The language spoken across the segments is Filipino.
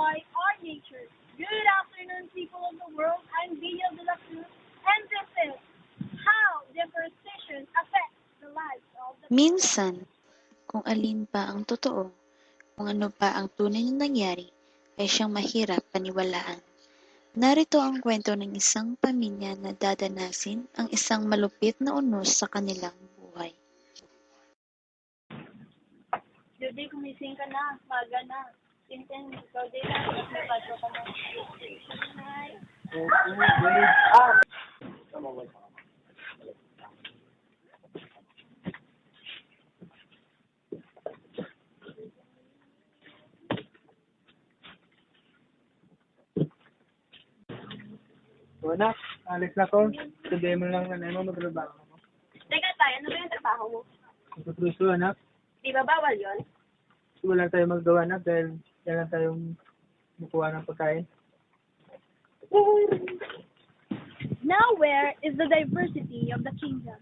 Why Our Nature. Good afternoon, people of the world. I'm Villa de la Cruz, and this is How Deforestation Affects the Lives of the People. Minsan, kung alin pa ang totoo, kung ano pa ang tunay na nangyari, ay siyang mahirap paniwalaan. Narito ang kwento ng isang pamilya na dadanasin ang isang malupit na unos sa kanilang buhay. Judy, kumising ka na. Maga na. Tintin, ikaw din na. Tapos may pasok ka na. Hi. So, anak, alis na ko. Sabihin mo lang na mo magtrabaho mo. Teka tayo, ano ba yung trabaho mo? Magpapruso, anak. Di ba bawal yun? Wala lang tayo maggawa, anak, dahil yan lang tayong makuha ng pagkain. Now where is the diversity of the kingdom?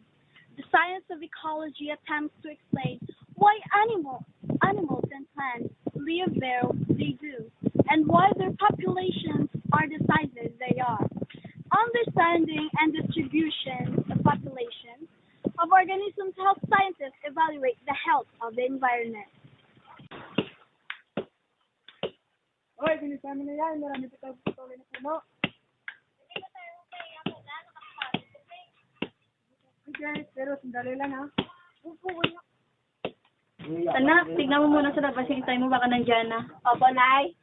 The science of ecology attempts to explain why animals and plants live where they do, and why their populations are the sizes they are. Understanding and distribution of populations of organisms help scientists evaluate the health of the environment. Hoy, bilisan mo na yan. Marami pa tayo patuloy na puno. Okay, pero sandali lang ha. Anak, tignan mo muna sa labas. Hintay mo baka nandyan na. Opo, Nay.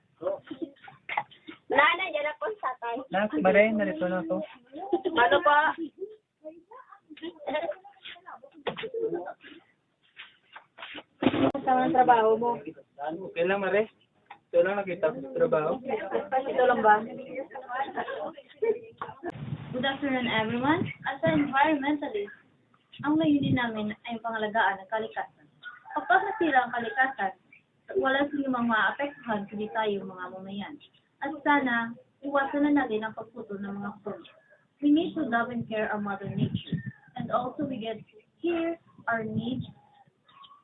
Nanay, dyan ako sa tay. Nak, Maray, narito na to. Ano pa? Kasama ng trabaho mo. Okay lang, Maray. Ito lang nakita ko sa trabaho. Ito lang ba? Good afternoon, everyone. As an environmentalist, ang layunin namin ay pangalagaan ng kalikasan. Kapag nasira ang kalikasan, wala silang maapektuhan kundi tayo mga mamayan. At sana, iwasan na natin ang pagputol ng mga puno. We need to love and care our mother nature. And also we get here our needs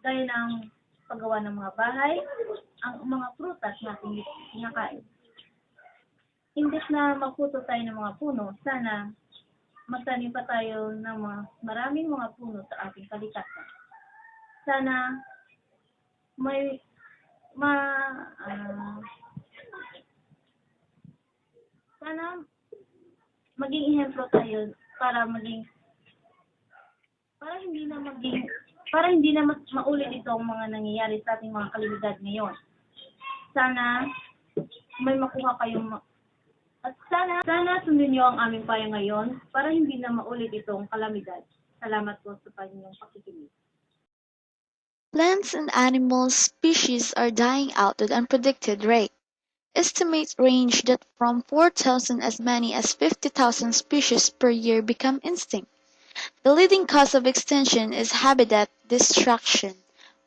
gaya ng paggawa ng mga bahay, ang mga prutas natin kinakain. Imbes na magputol tayo ng mga puno, sana magtanim pa tayo ng maraming mga puno sa ating kalikasan. Sana sana maging ehemplo tayo para hindi na maulit itong mga nangyayari sa ating mga kalamidad ngayon. Sana may makuha kayong at sana sundin niyo ang aming payo ngayon para hindi na maulit itong kalamidad. Salamat po sa inyong pakikinig. Plants and animal species are dying out at unpredicted rate. Estimates range that from 4,000 as many as 50,000 species per year become extinct. The leading cause of extinction is habitat destruction,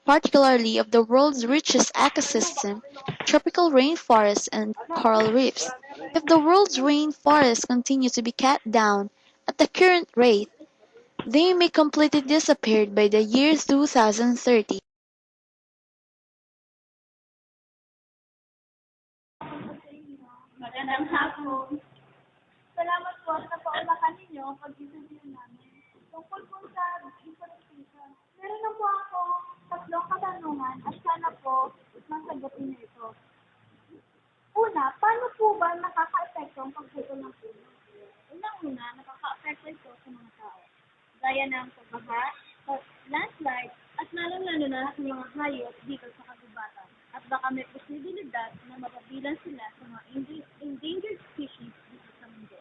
particularly of the world's richest ecosystem, tropical rainforests and coral reefs. If the world's rainforests continue to be cut down at the current rate, they may completely disappear by the year 2030. Magandang hapon. Salamat po sa paulakan ninyo ang pag-interview namin. Tungkol po sa deforestation. Meron na po ako tatlong katanungan at sana po masagutin niyo ito. Una, paano po ba nakaka-epekto ang pagputol ng puno? Unang-una, nakaka-epekto ito sa mga tao. Gaya ng pagbaha, landslide, at lalong-lalo na sa mga hayop dito sa kagubatan. At baka may posibilidad na mapabilang sila sa mga endangered species dito sa mundo.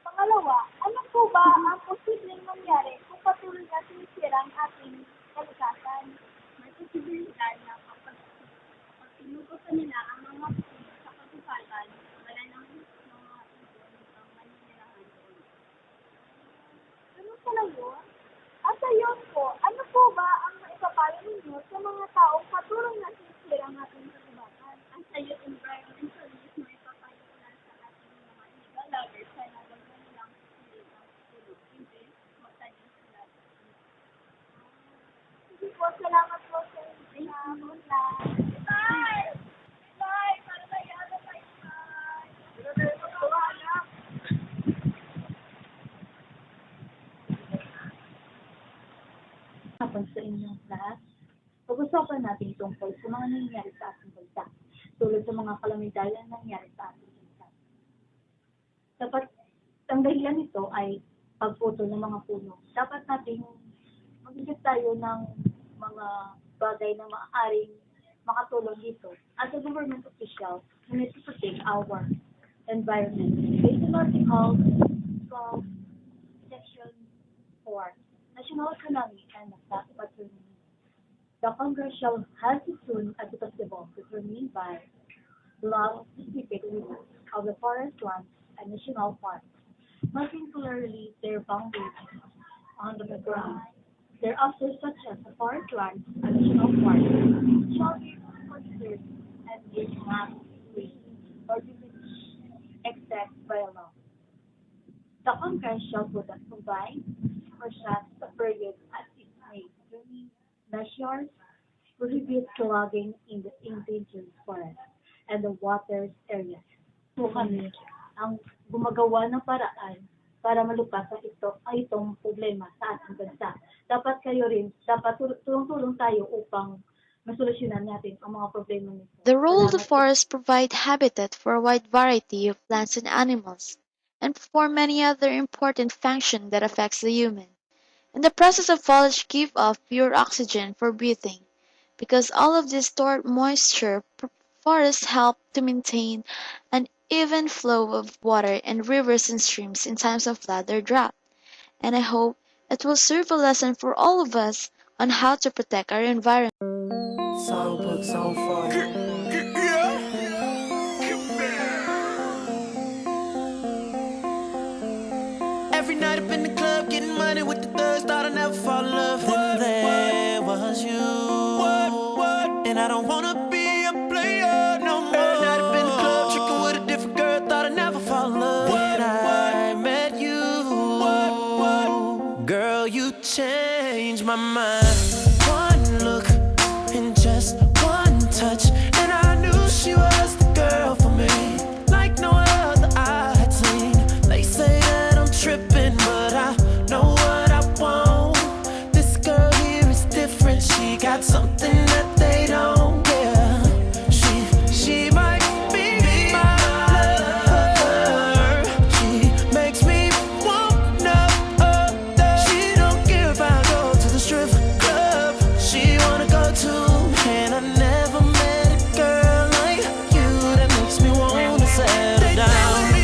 Pangalawa, ano po ba ang posibleng mangyari kung patuloy na sinisira ang ating kalikasan? May posibilidad na kapag tinutusan nila ang mga puno sa kagubatan, wala nang mga ibon ang maninirahan doon. Ganun pala yun? At ayun po, ano po ba ang maipapayo ninyo sa mga taong patuloy na sinisira ang ating kagubatan? Ang sayo environmentalist na ipapayo ko na sa ating mga illegal loggers na wag na nilang sisirin ang puno. Hindi, magtanim sila. Sige po, salamat po sa inyo. Bye! ninyong lahat. Pag-usapan natin tungkol sa mga nangyayari sa ating bansa, tulad sa mga kalamidad na nangyayari sa ating bansa. Dapat, ang dahilan nito ay pagputol ng mga puno. Dapat nating mag-isip tayo ng mga bagay na maaaring makatulong dito. As a government official, we need to protect our environment. Based on Article 12, Section 4, National Economy and Patrimony. The Congress shall have as soon as possible determine by law specific limits of the forest lands and national parks, marking clearly their boundaries on the ground. Thereafter, such as the forest lands and national parks shall be considered and is not free or diminished except by law. The Congress shall provide for such a period as it may determine measures prohibit logging in the endangered forest and the waters areas. So kami ang gumagawa ng paraan para malupasan itong problema sa ating bansa. Dapat kayo rin, dapat tulong-tulong tayo upang masolusyonan natin ang mga problema nito. The role of the Salamat po. forest provide habitat for a wide variety of plants and animals, and perform many other important functions that affects the human. In the process of foliage give off pure oxygen for breathing. Because all of this stored moisture, forests help to maintain an even flow of water in rivers and streams in times of flood or drought. And I hope it will serve a lesson for all of us on how to protect our environment. Songbooks on fire. Every night up in the club, getting money with the thugs, thought I'd never fall in love. Then there was you. And I don't wanna be a player no more. Every night up in the club, tricking with a different girl, thought I'd never fall in love. When I met you, girl, you changed my mind. One look and just one touch, and I knew she was the girl for me, like no other I had seen. They say that I'm tripping, but I know what I want. This girl here is different, she got something that they don't. Yeah, she might be my lover. She makes me want no other. She don't care if I go to the strip club, she wanna go to. And I never met a girl like you that makes me wanna settle down.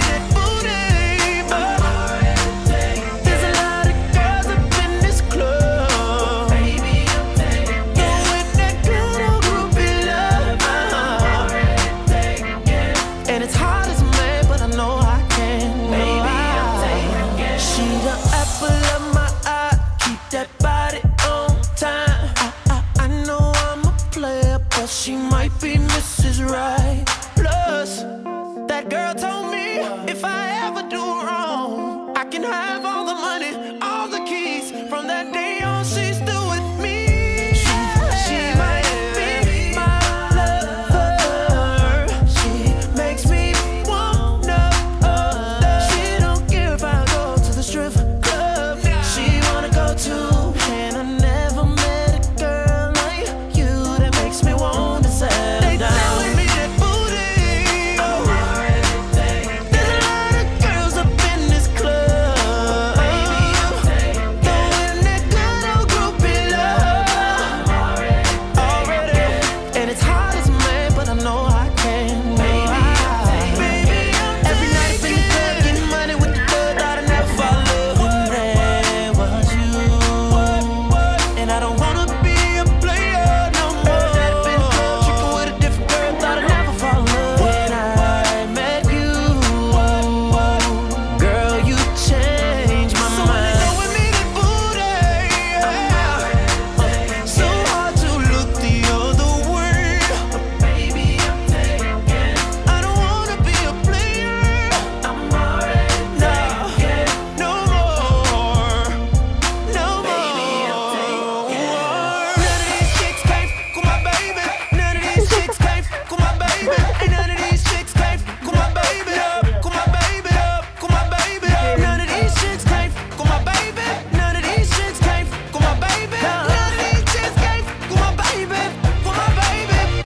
There's a lot of girls up in this club. Baby, I'm taking it. Going that good old groupie love. And it's hard as a man, but I know I can. Baby, I'm taking it. She the apple of my eye, keep that body on time. I know I'm a player, but she might be Mrs. Right. Plus, that girl told me if I ever do wrong, I can have all the money, all the keys from that day on.